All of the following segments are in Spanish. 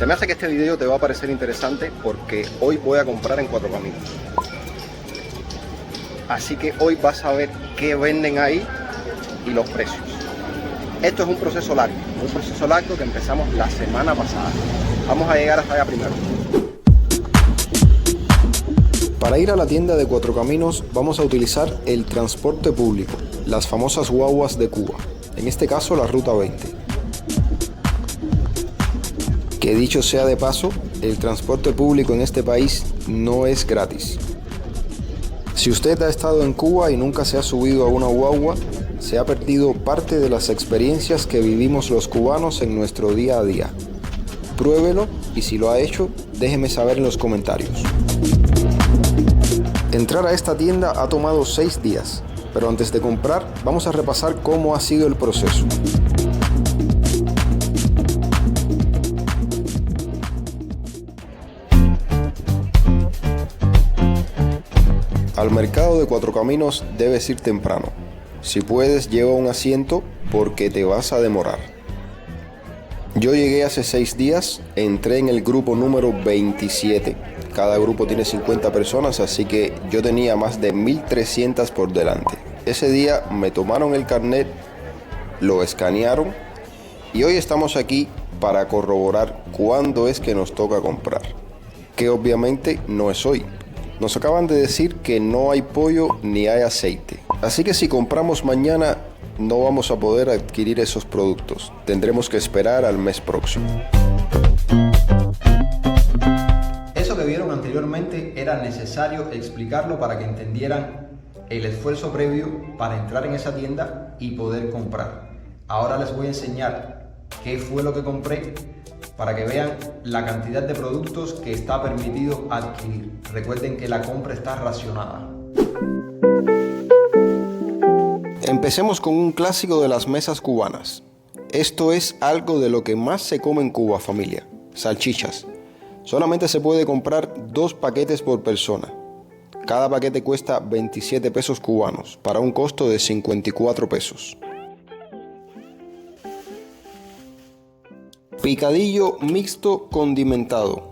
Se me hace que este video te va a parecer interesante porque hoy voy a comprar en Cuatro Caminos. Así que hoy vas a ver qué venden ahí y los precios. Esto es un proceso largo que empezamos la semana pasada. Vamos a llegar hasta allá primero. Para ir a la tienda de Cuatro Caminos vamos a utilizar el transporte público, las famosas guaguas de Cuba, en este caso la Ruta 20. Que dicho sea de paso, el transporte público en este país no es gratis. Si usted ha estado en Cuba y nunca se ha subido a una guagua, se ha perdido parte de las experiencias que vivimos los cubanos en nuestro día a día. Pruébelo y si lo ha hecho, déjeme saber en los comentarios. Entrar a esta tienda ha tomado 6 días, pero antes de comprar vamos a repasar cómo ha sido el proceso. Al mercado de Cuatro Caminos debes ir temprano. Si puedes, lleva un asiento porque te vas a demorar. Yo llegué hace 6 días, entré en el grupo número 27. Cada grupo tiene 50 personas, así que yo tenía más de 1300 por delante. Ese día me tomaron el carnet, lo escanearon y hoy estamos aquí para corroborar cuándo es que nos toca comprar. Que obviamente no es hoy. Nos acaban de decir que no hay pollo ni hay aceite. Así que si compramos mañana no vamos a poder adquirir esos productos. Tendremos que esperar al mes próximo. Eso que vieron anteriormente era necesario explicarlo para que entendieran el esfuerzo previo para entrar en esa tienda y poder comprar. Ahora les voy a enseñar qué fue lo que compré para que vean la cantidad de productos que está permitido adquirir. Recuerden que la compra está racionada. Empecemos con un clásico de las mesas cubanas. Esto es algo de lo que más se come en Cuba, familia: salchichas. Solamente se puede comprar 2 paquetes por persona. Cada paquete cuesta 27 pesos cubanos, para un costo de 54 pesos. Picadillo mixto condimentado.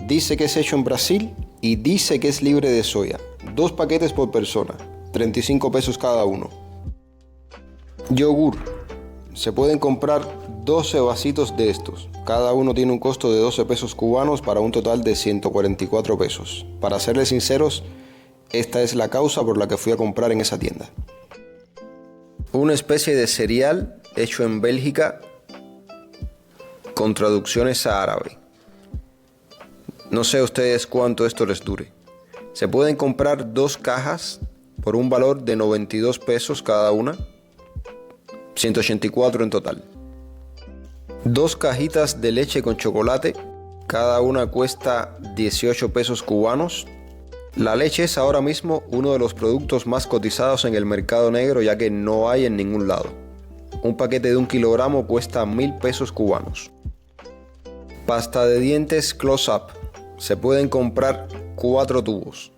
Dice que es hecho en Brasil y dice que es libre de soya. 2 paquetes por persona, 35 pesos cada uno. Yogur. Se pueden comprar 12 vasitos de estos. Cada uno tiene un costo de 12 pesos cubanos para un total de 144 pesos. Para serles sinceros, esta es la causa por la que fui a comprar en esa tienda. Una especie de cereal hecho en Bélgica con traducciones a árabe. No sé a ustedes cuánto esto les dure. Se pueden comprar 2 cajas por un valor de 92 pesos cada una, 184 en total. 2 cajitas de leche con chocolate, cada una cuesta 18 pesos cubanos. La leche es ahora mismo uno de los productos más cotizados en el mercado negro, ya que no hay en ningún lado. Un paquete de 1 kilogramo cuesta 1000 pesos cubanos. Pasta de dientes Close-Up. Se pueden comprar 4 tubos.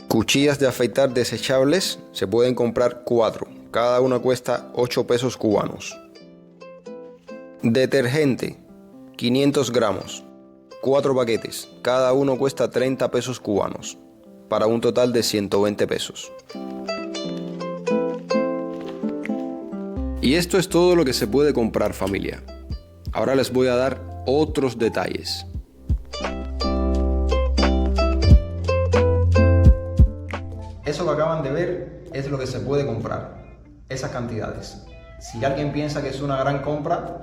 Cuchillas de afeitar desechables. Se pueden comprar 4. Cada una cuesta 8 pesos cubanos. Detergente. 500 gramos. 4 paquetes. Cada uno cuesta 30 pesos cubanos. Para un total de 120 pesos. Y esto es todo lo que se puede comprar, familia. Ahora les voy a dar otros detalles. Eso que acaban de ver es lo que se puede comprar, esas cantidades. Si alguien piensa que es una gran compra,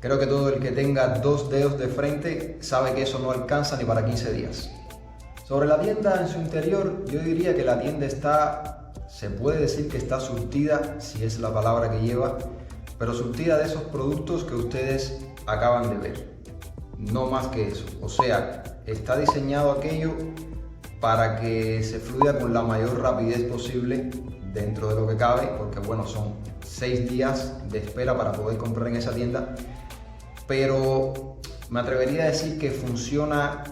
creo que todo el que tenga 2 dedos de frente sabe que eso no alcanza ni para 15 días. Sobre la tienda en su interior, yo diría que la tienda se puede decir que está surtida, si es la palabra que lleva, pero surtida de esos productos que ustedes acaban de ver. No más que eso. O sea, está diseñado aquello para que se fluya con la mayor rapidez posible dentro de lo que cabe, porque bueno, son 6 días de espera para poder comprar en esa tienda, pero me atrevería a decir que funciona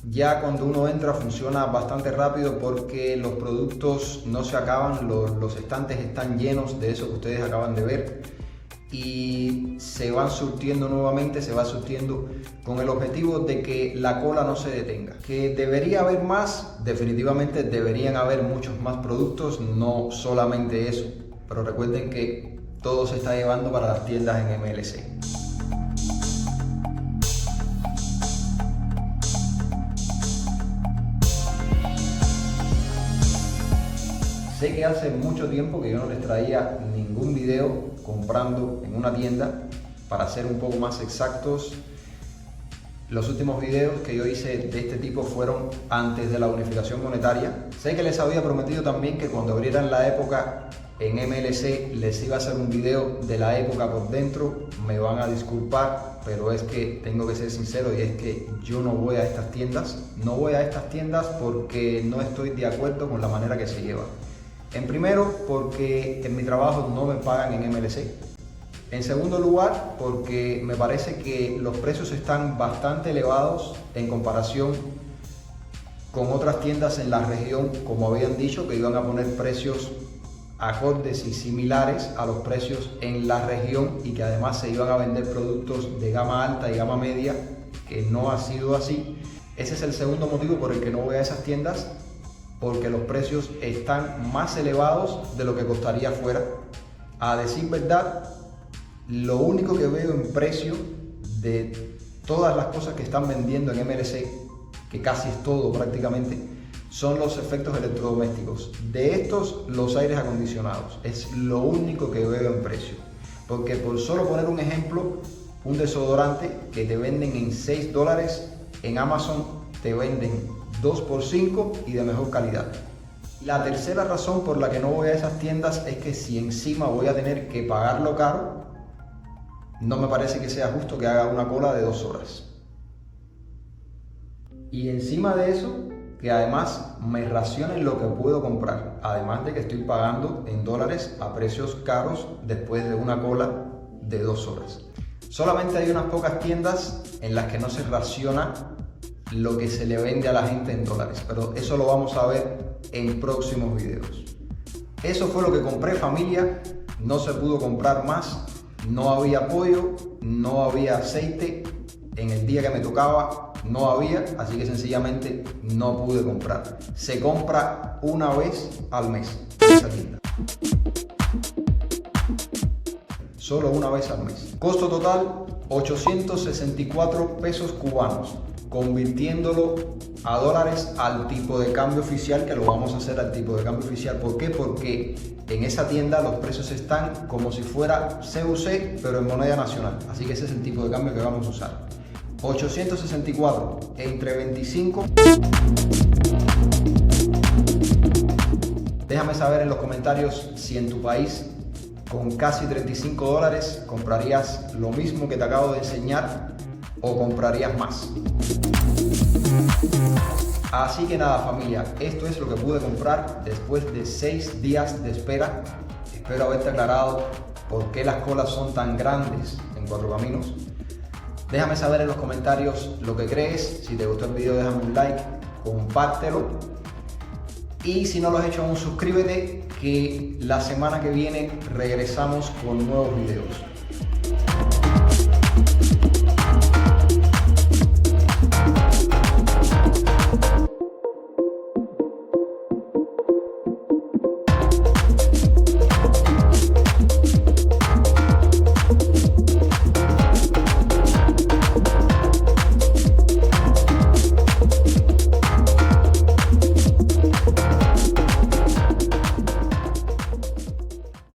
Ya cuando uno entra funciona bastante rápido porque los productos no se acaban, los estantes están llenos de eso que ustedes acaban de ver y se van surtiendo nuevamente, se va surtiendo con el objetivo de que la cola no se detenga. Que debería haber más, definitivamente deberían haber muchos más productos, no solamente eso, pero recuerden que todo se está llevando para las tiendas en MLC. Sé que hace mucho tiempo que yo no les traía ningún video comprando en una tienda. Para ser un poco más exactos, los últimos videos que yo hice de este tipo fueron antes de la unificación monetaria. Sé que les había prometido también que cuando abrieran la época en MLC les iba a hacer un video de la época por dentro. Me van a disculpar, pero es que tengo que ser sincero y es que yo no voy a estas tiendas. No voy a estas tiendas porque no estoy de acuerdo con la manera que se lleva. En primero, porque en mi trabajo no me pagan en MLC. En segundo lugar, porque me parece que los precios están bastante elevados en comparación con otras tiendas en la región, como habían dicho, que iban a poner precios acordes y similares a los precios en la región y que además se iban a vender productos de gama alta y gama media, que no ha sido así. Ese es el segundo motivo por el que no voy a esas tiendas, porque los precios están más elevados de lo que costaría fuera. A decir verdad, lo único que veo en precio de todas las cosas que están vendiendo en MLC, que casi es todo prácticamente, son los efectos electrodomésticos. De estos, los aires acondicionados. Es lo único que veo en precio. Porque por solo poner un ejemplo, un desodorante que te venden en $6, en Amazon te venden 2 por 5 y de mejor calidad. La tercera razón por la que no voy a esas tiendas es que si encima voy a tener que pagarlo caro, no me parece que sea justo que haga una cola de 2 horas. Y encima de eso, que además me racionen lo que puedo comprar, además de que estoy pagando en dólares a precios caros después de una cola de 2 horas. Solamente hay unas pocas tiendas en las que no se raciona lo que se le vende a la gente en dólares, pero eso lo vamos a ver en próximos videos. Eso fue lo que compré, familia. No se pudo comprar más, no había pollo, no había aceite, en el día que me tocaba no había, así que sencillamente no pude comprar. Se compra una vez al mes en esa tienda. Solo una vez al mes. Costo total 864 pesos cubanos. Convirtiéndolo a dólares al tipo de cambio oficial, que lo vamos a hacer al tipo de cambio oficial. ¿Por qué? Porque en esa tienda los precios están como si fuera CUC, pero en moneda nacional. Así que ese es el tipo de cambio que vamos a usar. 864 entre 25. Déjame saber en los comentarios si en tu país con casi $35 comprarías lo mismo que te acabo de enseñar o comprarías más. Así que nada, familia, esto es lo que pude comprar después de 6 días de espera. Espero haberte aclarado por qué las colas son tan grandes en Cuatro Caminos. Déjame saber en los comentarios lo que crees. Si te gustó el video, déjame un like, compártelo. Y si no lo has hecho aún, suscríbete, que la semana que viene regresamos con nuevos videos.